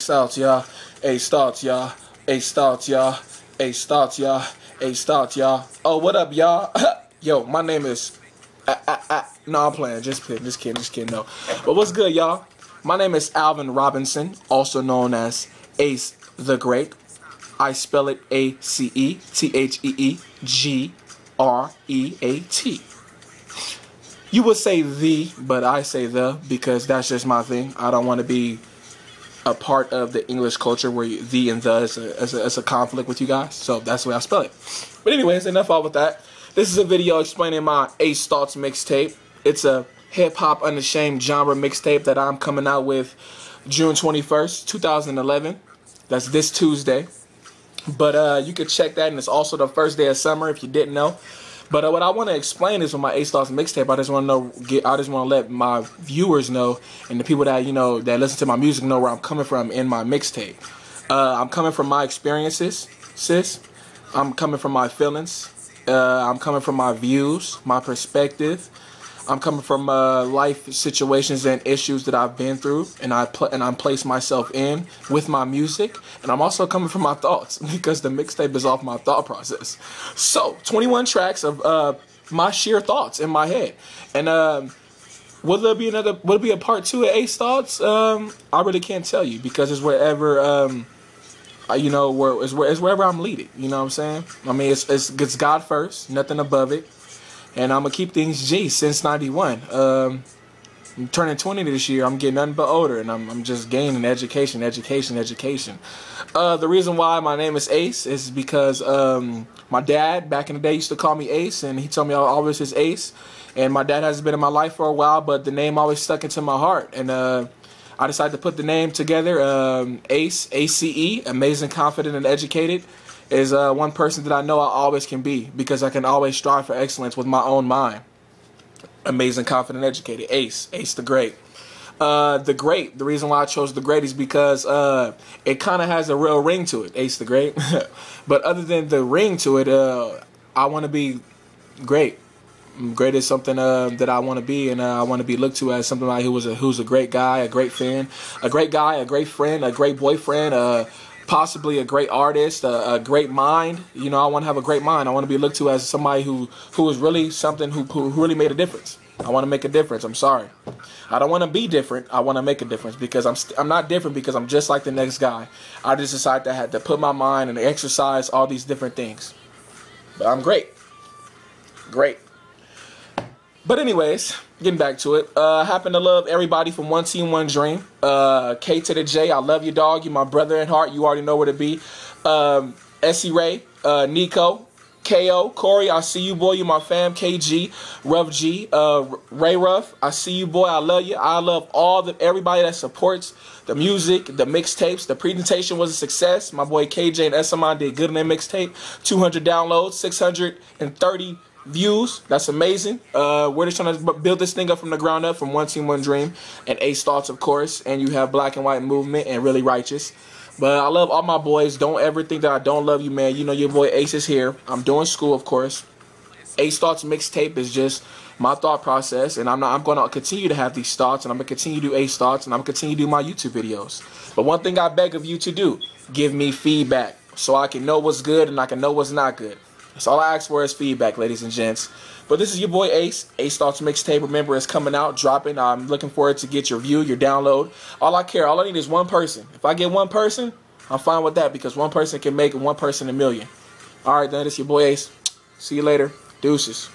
Stouts, y'all. Ace Stouts, y'all. Ace Stouts, y'all. Ace Stouts, y'all. Ace Stouts, y'all. Oh, what up, y'all? Yo, my name is... No, I'm playing. Just kidding, no. But what's good, y'all? My name is Alvin Robinson, also known as Ace the Great. I spell it ACE-THEEGREAT. You would say the, but I say the because that's just my thing. I don't want to be a part of the English culture where the and the is a conflict with you guys. So that's the way I spell it. But anyways, enough all with that. This is a video explaining my Ace Thoughts mixtape. It's a hip-hop unashamed genre mixtape that I'm coming out with June 21st, 2011. That's this Tuesday. But you can check that, and it's also the first day of summer if you didn't know. But what I want to explain is with my Ace Thoughts mixtape, I just want to let my viewers know, and the people that that listen to my music know where I'm coming from in my mixtape. I'm coming from my experiences, sis. I'm coming from my feelings. I'm coming from my views, my perspective. I'm coming from life situations and issues that I've been through, and I'm placed myself in with my music, and I'm also coming from my thoughts because the mixtape is off my thought process. So 21 tracks of my sheer thoughts in my head, and will it be a part 2 of Ace Thoughts? I really can't tell you because it's wherever it's wherever I'm leading. You know what I'm saying? I mean, it's God first, nothing above it. And I'm going to keep things G since 91. I'm turning 20 this year. I'm getting nothing but older. And I'm just gaining education. The reason why my name is Ace is because my dad back in the day used to call me Ace. And he told me I always is Ace. And my dad hasn't been in my life for a while. But the name always stuck into my heart. And I decided to put the name together. Ace, A-C-E, amazing, confident, and educated. Is one person that I know I always can be because I can always strive for excellence with my own mind. Amazing, confident, educated. Ace the Great. The reason why I chose the Great is because it kind of has a real ring to it, Ace the Great. But other than the ring to it, I want to be great. Great is something that I want to be, and I want to be looked to as something like who's a great guy, a great fan, a great guy, a great friend, a great boyfriend, possibly a great artist, a great mind. You know, I want to have a great mind. I want to be looked to as somebody who is really something who really made a difference. I want to make a difference. I'm sorry. I don't want to be different. I want to make a difference because I'm not different because I'm just like the next guy. I just decided to have to put my mind and exercise all these different things. But I'm great. Great. But anyways, getting back to it, I happen to love everybody from One Team, One Dream. K to the J, I love you, dog. You my brother in heart. You already know where to be. Essie Ray, Nico, KO, Corey, I see you, boy. You my fam. KG, Ruff G, Ray Ruff, I see you, boy. I love you. I love everybody that supports the music, the mixtapes. The presentation was a success. My boy KJ and SMI did good in their mixtape. 200 downloads, 630 views. That's amazing. We're just trying to build this thing up from the ground up from One Team, One Dream, and Ace Thoughts, of course. And you have Black and White Movement and Really Righteous. But I love all my boys. Don't ever think that I don't love you, man. You know your boy Ace is here. I'm doing school, of course. Ace Thoughts mixtape is just my thought process, and I'm going to continue to have these thoughts, and I'm going to continue to do Ace Thoughts, and I'm going to continue to do my YouTube videos. But one thing I beg of you to do, give me feedback so I can know what's good and I can know what's not good. That's all I ask for is feedback, ladies and gents. But this is your boy Ace. Ace Thoughts mixtape. Remember, it's coming out, dropping. I'm looking forward to get your view, your download. All I need is one person. If I get one person, I'm fine with that because one person can make one person a million. All right, then, it's your boy Ace. See you later. Deuces.